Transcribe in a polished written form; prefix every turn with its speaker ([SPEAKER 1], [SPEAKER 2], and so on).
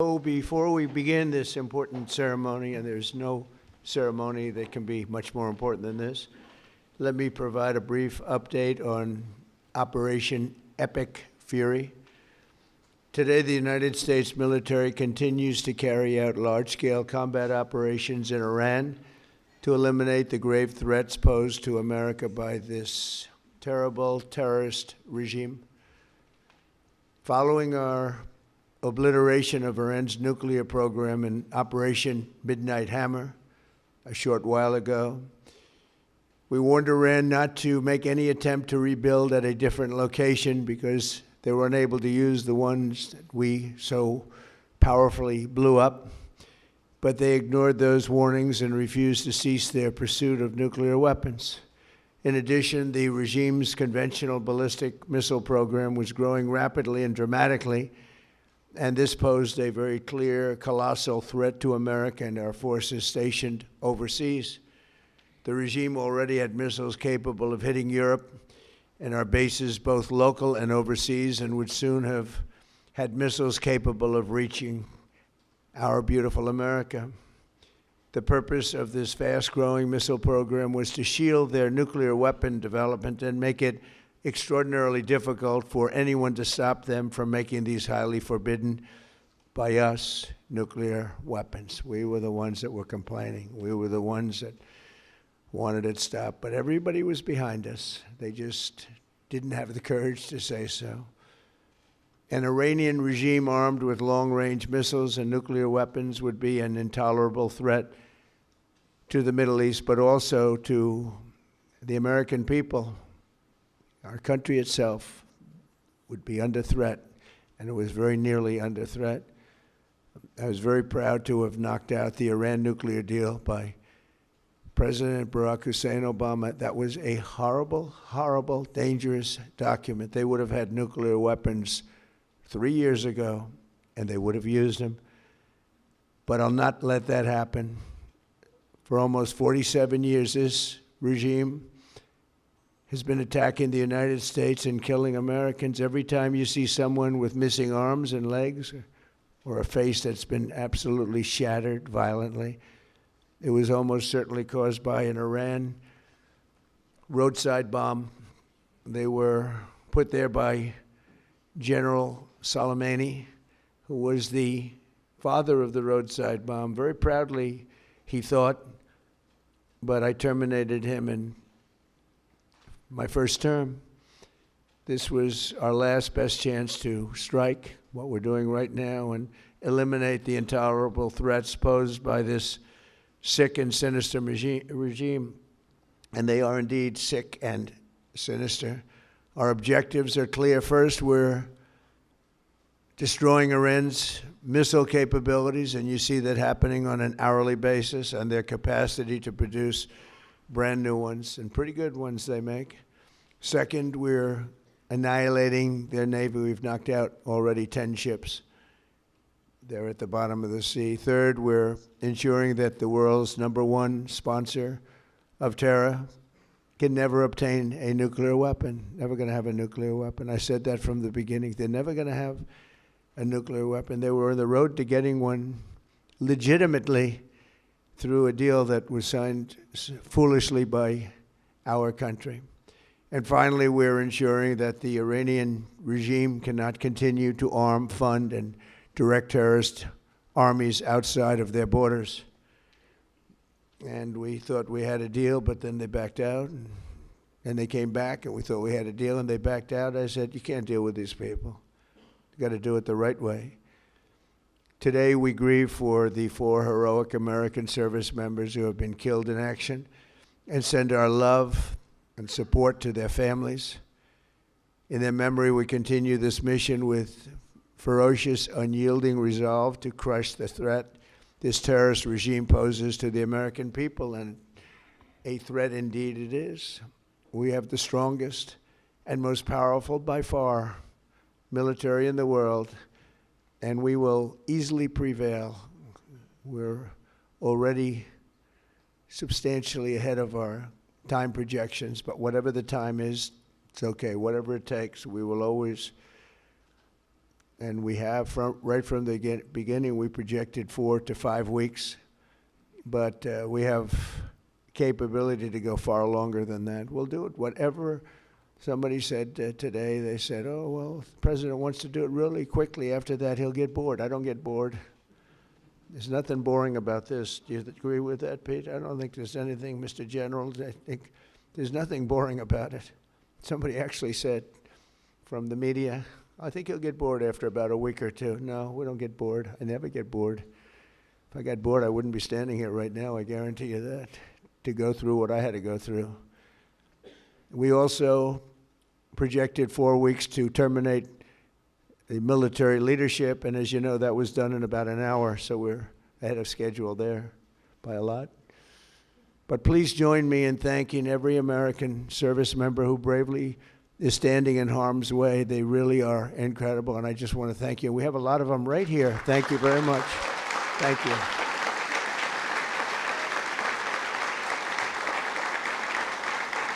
[SPEAKER 1] So before we begin this important ceremony, and there's no ceremony that can be much more important than this, let me provide a brief update on Operation Epic Fury. Today, the United States military continues to carry out large-scale combat operations in Iran to eliminate the grave threats posed to America by this terrible terrorist regime. Following our obliteration of Iran's nuclear program in Operation Midnight Hammer a short while ago, we warned Iran not to make any attempt to rebuild at a different location because they were unable to use the ones that we so powerfully blew up. But they ignored those warnings and refused to cease their pursuit of nuclear weapons. In addition, the regime's conventional ballistic missile program was growing rapidly and dramatically, and this posed a very clear, colossal threat to America and our forces stationed overseas. The regime already had missiles capable of hitting Europe and our bases, both local and overseas, and would soon have had missiles capable of reaching our beautiful America. The purpose of this fast-growing missile program was to shield their nuclear weapon development and make it extraordinarily difficult for anyone to stop them from making these highly forbidden by us nuclear weapons. We were the ones that were complaining. We were the ones that wanted it stopped, but everybody was behind us. They just didn't have the courage to say so. An Iranian regime armed with long-range missiles and nuclear weapons would be an intolerable threat to the Middle East, but also to the American people. Our country itself would be under threat, and it was very nearly under threat. I was very proud to have knocked out the Iran nuclear deal by President Barack Hussein Obama. That was a horrible, horrible, dangerous document. They would have had nuclear weapons 3 years ago, and they would have used them. But I'll not let that happen. For almost 47 years, this regime has been attacking the United States and killing Americans. Every time you see someone with missing arms and legs or a face that's been absolutely shattered violently, it was almost certainly caused by an Iran roadside bomb. They were put there by General Soleimani, who was the father of the roadside bomb. Very proudly, he thought, but I terminated him in my first term. This was our last best chance to strike what we're doing right now and eliminate the intolerable threats posed by this sick and sinister regime. And they are indeed sick and sinister. Our objectives are clear. First, we're destroying Iran's missile capabilities, and you see that happening on an hourly basis, and their capacity to produce brand new ones, and pretty good ones they make. Second, we're annihilating their navy. We've knocked out already 10 ships. They're at the bottom of the sea. Third, we're ensuring that the world's #1 sponsor of terror can never obtain a nuclear weapon, never going to have a nuclear weapon. I said that from the beginning. They're never going to have a nuclear weapon. They were on the road to getting one legitimately through a deal that was signed foolishly by our country. And finally, we're ensuring that the Iranian regime cannot continue to arm, fund, and direct terrorist armies outside of their borders. And we thought we had a deal, but then they backed out. And they came back, and we thought we had a deal, and they backed out. I said, you can't deal with these people. You've got to do it the right way. Today, we grieve for the 4 heroic American service members who have been killed in action and send our love and support to their families. In their memory, we continue this mission with ferocious, unyielding resolve to crush the threat this terrorist regime poses to the American people, and a threat indeed it is. We have the strongest and most powerful by far military in the world, and we will easily prevail. We're already substantially ahead of our time projections, but whatever the time is, it's okay. Whatever it takes, we will always And we have, right from the beginning, we projected 4 to 5 weeks. But we have capability to go far longer than that. We'll do it. Whatever somebody said today, they said, oh, well, if the president wants to do it really quickly. After that, he'll get bored. I don't get bored. There's nothing boring about this. Do you agree with that, Pete? I don't think there's anything, Mr. General. I think there's nothing boring about it. Somebody actually said from the media, I think he'll get bored after about a week or two. No, we don't get bored. I never get bored. If I got bored, I wouldn't be standing here right now, I guarantee you that, to go through what I had to go through. We also projected 4 weeks to terminate the military leadership, and as you know, that was done in about an hour, so we're ahead of schedule there by a lot. But please join me in thanking every American service member who bravely is standing in harm's way. They really are incredible, and I just want to thank you. We have a lot of them right here. Thank you very much. Thank you.